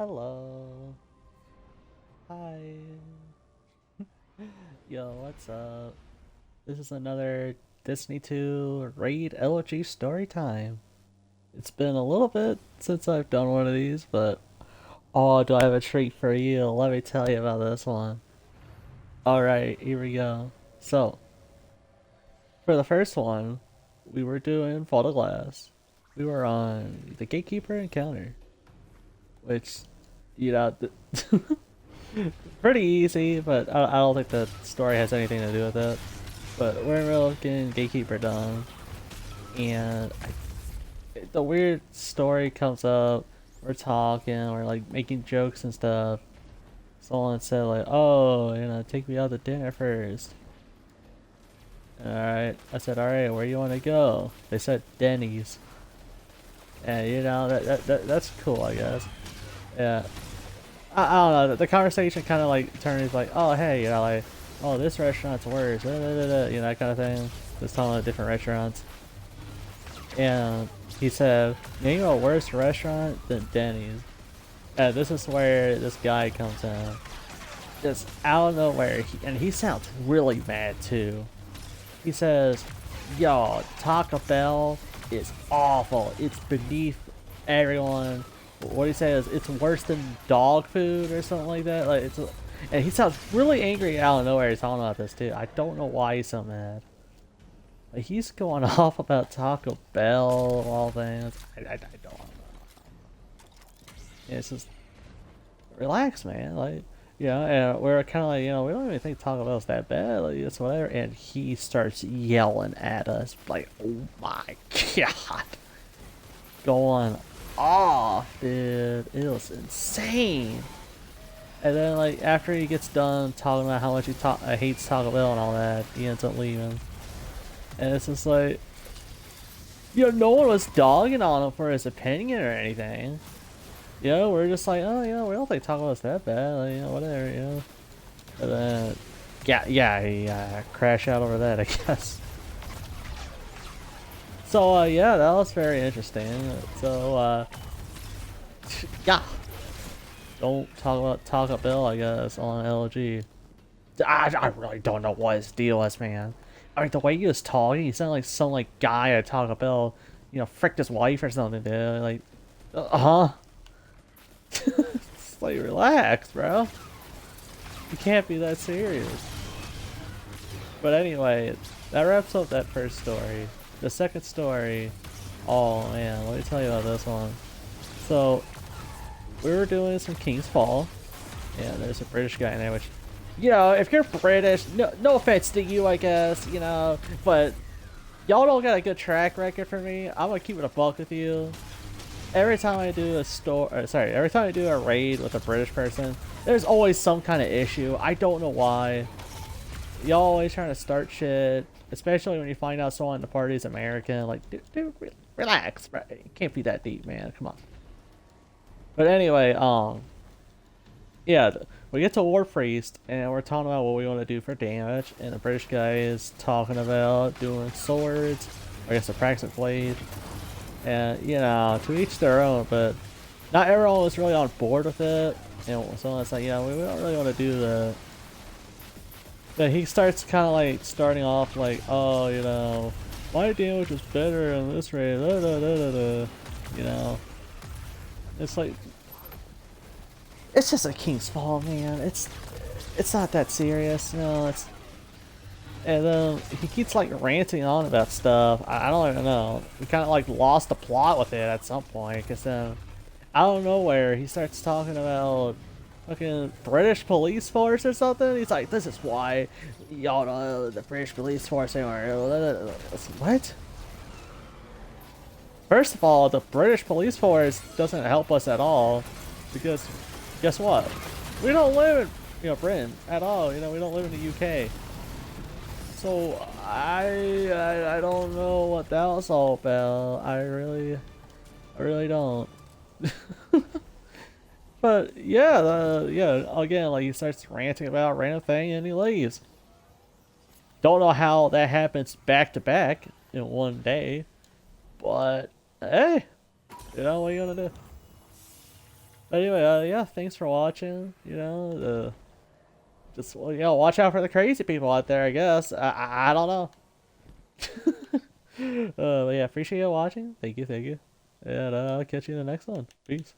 Hello. Hi. Yo, what's up? This is another Disney 2 Raid LFG Story time. It's been a little bit since I've done one of these, but oh, do I have a treat for you? Let me tell you about this one. Alright, here we go. So, for the first one, we were doing Fall to Glass. We were on the Gatekeeper encounter, which, you know, pretty easy, but I don't think the story has anything to do with it. But we're in real getting Gatekeeper done, and the weird story comes up. We're talking, we're like making jokes and stuff. Someone said like, "Oh, take me out to dinner first." All right, I said, "All right, where do you want to go?" They said Denny's, and that's cool, I guess. Yeah, I don't know. The conversation kind of like turns like, "Oh, hey, like, oh, this restaurant's worse," that kind of thing. Just talking about different restaurants. And he said, "You know, a worse restaurant than Denny's." And this is where this guy comes in, just out of nowhere, and he sounds really mad too. He says, "Yo, Taco Bell is awful. It's beneath everyone." What he says, it's worse than dog food or something like that. And he sounds really angry out of nowhere. He's talking about this too. I don't know why he's so mad. Like, he's going off about Taco Bell, all things. I don't know. Yeah, it's just relax, man. Like, and we're kind of like, we don't even think Taco Bell's that bad. Like, it's whatever. And he starts yelling at us, like, "Oh my god!" Going off, dude. It was insane. And then, like, after he gets done talking about how much he hates Taco Bell and all that, he ends up leaving. And it's just like, no one was dogging on him for his opinion or anything. We're just like, oh, we don't think Taco Bell's that bad, like, whatever. And then, he crashed out over that, I guess. So, yeah, that was very interesting. So, yeah. Don't talk about Taco Bell, I guess, on LG. I really don't know what his deal is, man. I mean, the way he was talking, he sounded like some guy at Taco Bell, fricked his wife or something, dude. Like, huh? It's like, relax, bro. You can't be that serious. But anyway, that wraps up that first story. The second story, oh man, let me tell you about this one. So, we were doing some King's Fall, and there's a British guy in there, which, if you're British, no offense to you, I guess, but y'all don't got a good track record for me. I'm gonna keep it a buck with you. Every time I do every time I do a raid with a British person, there's always some kind of issue. I don't know why. Y'all always trying to start shit, especially when you find out someone in the party is American. Like, dude, relax, bro. It can't be that deep, man. Come on. But anyway, yeah, we get to War Priest, and we're talking about what we want to do for damage, and the British guy is talking about doing swords, I guess a practice blade, and, to each their own, but not everyone was really on board with it, and someone's like, we don't really want to do that. Then he starts kind of like starting off like, oh, my damage is better in this raid, It's like, it's just a King's Fall, man. It's not that serious, it's. And then he keeps like ranting on about stuff. I don't even know. We kind of like lost the plot with it at some point, because then out of nowhere he starts talking about fucking British police force or something. He's like, "This is why y'all know the British police force anymore." What? First of all, the British police force doesn't help us at all, because guess what? We don't live in Britain at all. We don't live in the UK. So I don't know what that was all about. I really don't. But yeah, again, like, he starts ranting about a random thing and he leaves. Don't know how that happens back to back in one day, but hey, what are you gonna do? But anyway, yeah, thanks for watching. Just well, watch out for the crazy people out there. I guess I don't know. But yeah, appreciate you watching. Thank you, and I'll catch you in the next one. Peace.